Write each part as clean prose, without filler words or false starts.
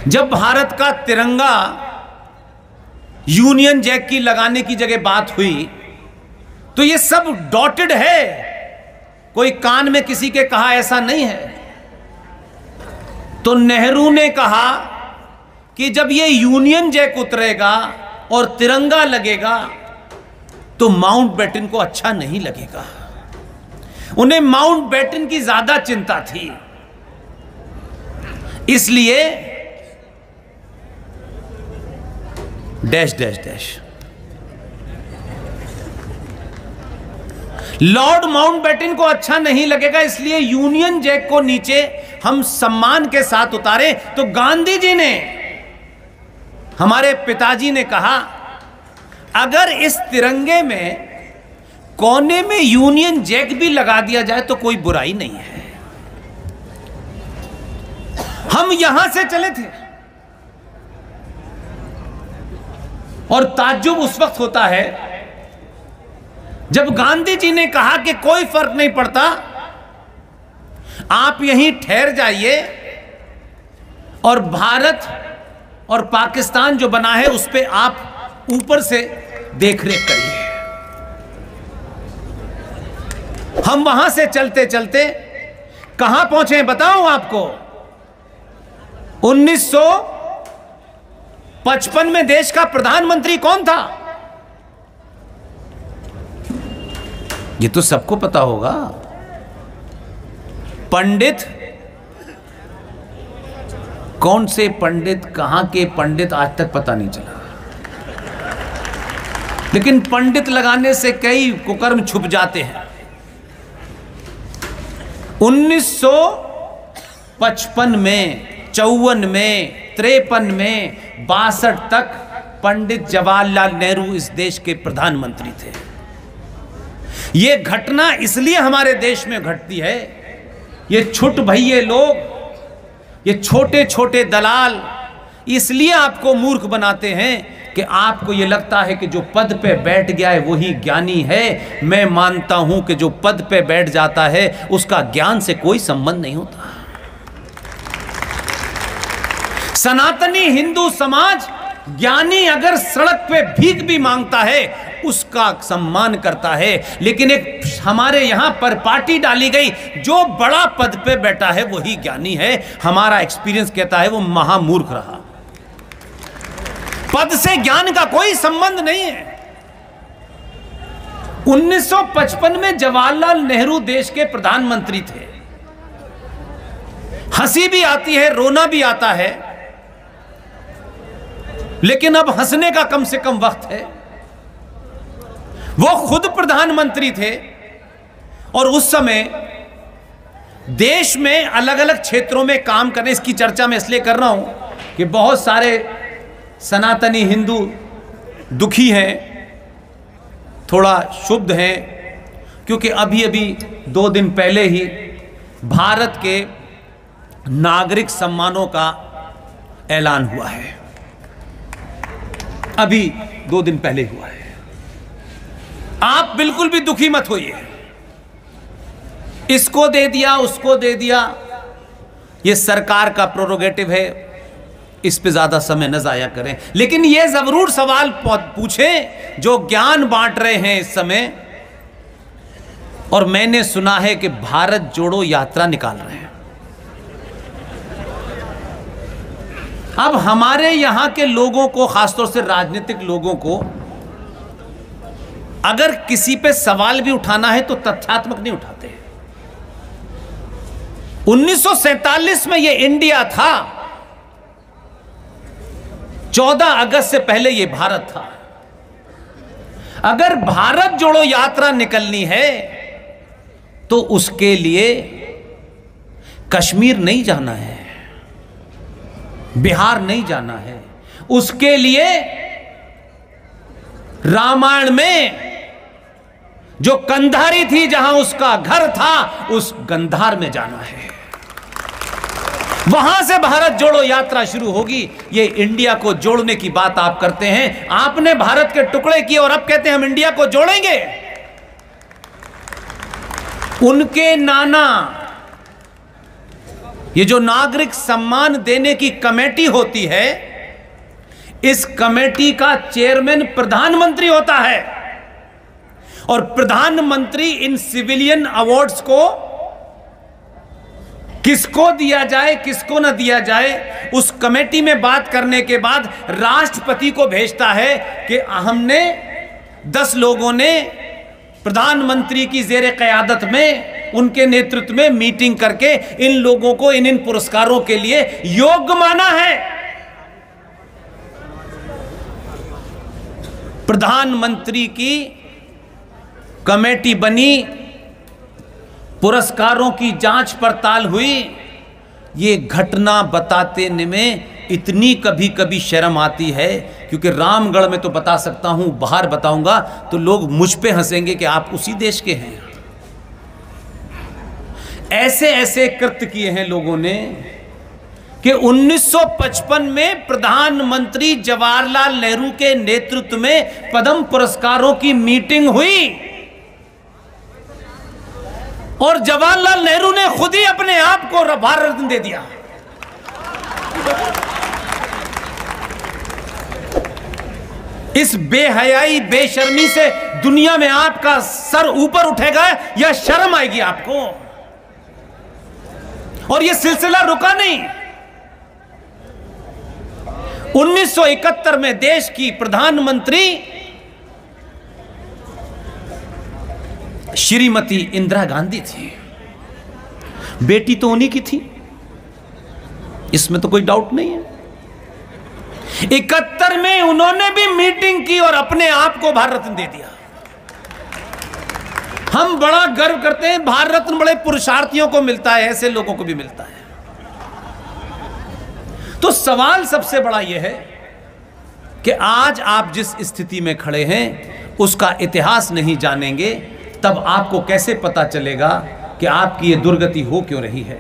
जब भारत का तिरंगा यूनियन जैक की लगाने की जगह बात हुई तो ये सब डॉटेड है, कोई कान में किसी के कहा ऐसा नहीं है। तो नेहरू ने कहा कि जब ये यूनियन जैक उतरेगा और तिरंगा लगेगा तो माउंटबेटन को अच्छा नहीं लगेगा। उन्हें माउंटबेटन की ज्यादा चिंता थी, इसलिए dash dash dash Lord Mountbatten को अच्छा नहीं लगेगा, इसलिए यूनियन जैक को नीचे हम सम्मान के साथ उतारे। तो गांधी जी ने, हमारे पिताजी ने कहा, अगर इस तिरंगे में कोने में यूनियन जैक भी लगा दिया जाए तो कोई बुराई नहीं है। हम यहां से चले थे और ताज्जुब उस वक्त होता है जब गांधी जी ने कहा कि कोई फर्क नहीं पड़ता, आप यहीं ठहर जाइए और भारत और पाकिस्तान जो बना है उस पे आप ऊपर से देखरेख करिए। हम वहां से चलते चलते कहां पहुंचे बताऊं आपको। 1955 में देश का प्रधानमंत्री कौन था? ये तो सबको पता होगा, पंडित। कौन से पंडित, कहां के पंडित, आज तक पता नहीं चला। लेकिन पंडित लगाने से कई कुकर्म छुप जाते हैं। 1955 में, 54 में, 53 में, 62 तक पंडित जवाहरलाल नेहरू इस देश के प्रधानमंत्री थे। यह घटना इसलिए हमारे देश में घटती है, ये छुट भइये लोग, ये छोटे छोटे दलाल इसलिए आपको मूर्ख बनाते हैं कि आपको यह लगता है कि जो पद पे बैठ गया है वही ज्ञानी है। मैं मानता हूं कि जो पद पे बैठ जाता है उसका ज्ञान से कोई संबंध नहीं होता। सनातनी हिंदू समाज ज्ञानी अगर सड़क पे भीख भी मांगता है उसका सम्मान करता है, लेकिन एक हमारे यहां पर पार्टी डाली गई, जो बड़ा पद पे बैठा है वही ज्ञानी है। हमारा एक्सपीरियंस कहता है वो महामूर्ख रहा। पद से ज्ञान का कोई संबंध नहीं है। 1955 में जवाहरलाल नेहरू देश के प्रधानमंत्री थे। हंसी भी आती है, रोना भी आता है, लेकिन अब हंसने का कम से कम वक्त है। वो खुद प्रधानमंत्री थे और उस समय देश में अलग अलग क्षेत्रों में काम करने, इसकी चर्चा मैं इसलिए कर रहा हूं कि बहुत सारे सनातनी हिंदू दुखी हैं, थोड़ा शुद्ध हैं, क्योंकि अभी अभी 2 दिन पहले ही भारत के नागरिक सम्मानों का ऐलान हुआ है। अभी 2 दिन पहले हुआ है। आप बिल्कुल भी दुखी मत होइए, इसको दे दिया उसको दे दिया, यह सरकार का प्रोरोगेटिव है, इस पे ज्यादा समय न जाया करें। लेकिन यह जरूर सवाल पूछें जो ज्ञान बांट रहे हैं इस समय, और मैंने सुना है कि भारत जोड़ो यात्रा निकाल रहे हैं। अब हमारे यहां के लोगों को, खासतौर से राजनीतिक लोगों को, अगर किसी पे सवाल भी उठाना है तो तथ्यात्मक नहीं उठाते। 1947 में यह इंडिया था, 14 अगस्त से पहले यह भारत था। अगर भारत जोड़ो यात्रा निकलनी है तो उसके लिए कश्मीर नहीं जाना है, बिहार नहीं जाना है, उसके लिए रामायण में जो कंधारी थी, जहां उसका घर था, उस गंधार में जाना है। वहां से भारत जोड़ो यात्रा शुरू होगी। ये इंडिया को जोड़ने की बात आप करते हैं। आपने भारत के टुकड़े किए और अब कहते हैं हम इंडिया को जोड़ेंगे। उनके नाना ये जो नागरिक सम्मान देने की कमेटी होती है, इस कमेटी का चेयरमैन प्रधानमंत्री होता है और प्रधानमंत्री इन सिविलियन अवार्ड्स को किसको दिया जाए किसको ना दिया जाए उस कमेटी में बात करने के बाद राष्ट्रपति को भेजता है कि हमने 10 लोगों ने प्रधानमंत्री की ज़ेरे क़यादत में उनके नेतृत्व में मीटिंग करके इन लोगों को इन पुरस्कारों के लिए योग्य माना है। प्रधानमंत्री की कमेटी बनी, पुरस्कारों की जांच पड़ताल हुई। ये घटना बताते में इतनी कभी कभी शर्म आती है, क्योंकि रामगढ़ में तो बता सकता हूं, बाहर बताऊंगा तो लोग मुझ पे हंसेंगे कि आप उसी देश के हैं। ऐसे ऐसे कृत्य किए हैं लोगों ने कि 1955 में प्रधानमंत्री जवाहरलाल नेहरू के नेतृत्व में पद्म पुरस्कारों की मीटिंग हुई और जवाहरलाल नेहरू ने खुद ही अपने आप को भारत रत्न दे दिया। इस बेहयाई बेशर्मी से दुनिया में आपका सर ऊपर उठेगा या शर्म आएगी आपको। और यह सिलसिला रुका नहीं। 1971 में देश की प्रधानमंत्री श्रीमती इंदिरा गांधी थी। बेटी तो उन्हीं की थी, इसमें तो कोई डाउट नहीं है। 71 में उन्होंने भी मीटिंग की और अपने आप को भारत रत्न दे दिया। हम बड़ा गर्व करते हैं, भारत रत्न बड़े पुरुषार्थियों को मिलता है, ऐसे लोगों को भी मिलता है। तो सवाल सबसे बड़ा यह है कि आज आप जिस स्थिति में खड़े हैं उसका इतिहास नहीं जानेंगे, तब आपको कैसे पता चलेगा कि आपकी ये दुर्गति हो क्यों रही है।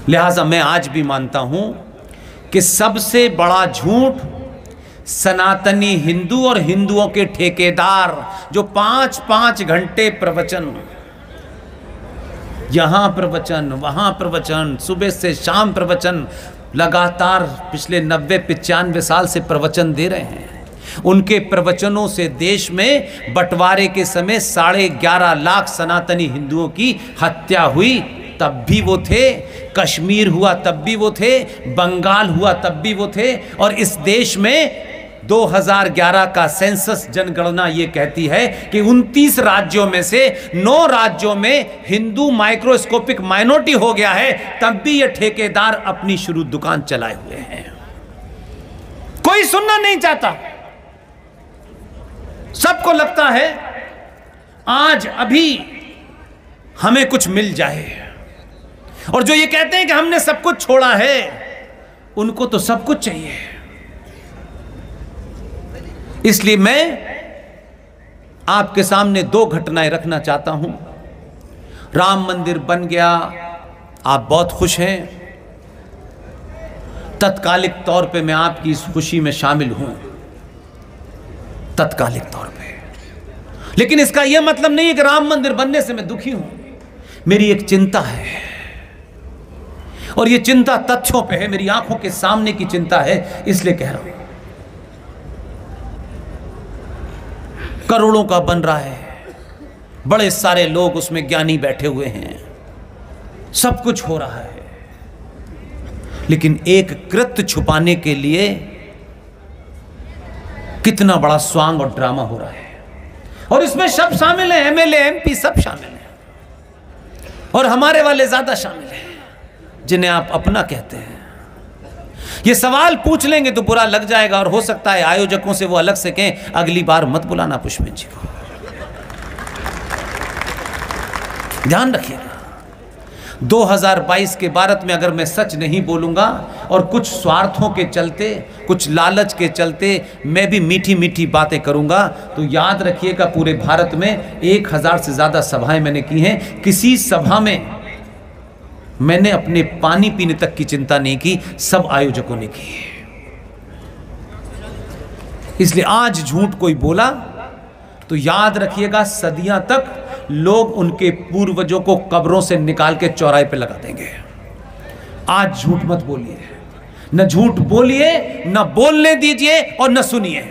लिहाजा मैं आज भी मानता हूं कि सबसे बड़ा झूठ सनातनी हिंदू और हिंदुओं के ठेकेदार जो 5-5 घंटे प्रवचन, यहां प्रवचन वहां प्रवचन, सुबह से शाम प्रवचन, लगातार पिछले 90-95 साल से प्रवचन दे रहे हैं। उनके प्रवचनों से देश में बंटवारे के समय 11.5 लाख सनातनी हिंदुओं की हत्या हुई, तब भी वो थे। कश्मीर हुआ तब भी वो थे, बंगाल हुआ तब भी वो थे। और इस देश में 2011 का सेंसस जनगणना ये कहती है कि 29 राज्यों में से 9 राज्यों में हिंदू माइक्रोस्कोपिक माइनॉरिटी हो गया है, तब भी ये ठेकेदार अपनी शुरू दुकान चलाए हुए हैं। कोई सुनना नहीं चाहता। सबको लगता है आज अभी हमें कुछ मिल जाए, और जो ये कहते हैं कि हमने सब कुछ छोड़ा है, उनको तो सब कुछ चाहिए। इसलिए मैं आपके सामने 2 घटनाएं रखना चाहता हूं। राम मंदिर बन गया, आप बहुत खुश हैं, तत्कालिक तौर पे मैं आपकी इस खुशी में शामिल हूं, तत्कालिक तौर पे। लेकिन इसका यह मतलब नहीं है कि राम मंदिर बनने से मैं दुखी हूं। मेरी एक चिंता है, और यह चिंता तथ्यों पे है, मेरी आंखों के सामने की चिंता है, इसलिए कह रहा हूं। करोड़ों का बन रहा है, बड़े सारे लोग उसमें ज्ञानी बैठे हुए हैं, सब कुछ हो रहा है, लेकिन एक कृत्य छुपाने के लिए कितना बड़ा स्वांग और ड्रामा हो रहा है। और इसमें सब शामिल हैं, एमएलए एमपी सब शामिल हैं, और हमारे वाले ज्यादा शामिल हैं जिन्हें आप अपना कहते हैं। ये सवाल पूछ लेंगे तो बुरा लग जाएगा, और हो सकता है आयोजकों से वो अलग से कहें अगली बार मत बुलाना पुष्पिन जी को। ध्यान रखिएगा, 2022 के भारत में अगर मैं सच नहीं बोलूंगा और कुछ स्वार्थों के चलते, कुछ लालच के चलते मैं भी मीठी मीठी बातें करूंगा, तो याद रखिएगा पूरे भारत में 1000 से ज्यादा सभाएं मैंने की हैं। किसी सभा में मैंने अपने पानी पीने तक की चिंता नहीं की, सब आयोजकों ने की। इसलिए आज झूठ कोई बोला तो याद रखिएगा सदियां तक लोग उनके पूर्वजों को कब्रों से निकाल के चौराहे पे लगा देंगे। आज झूठ मत बोलिए, न झूठ बोलिए, न बोलने दीजिए और न सुनिए।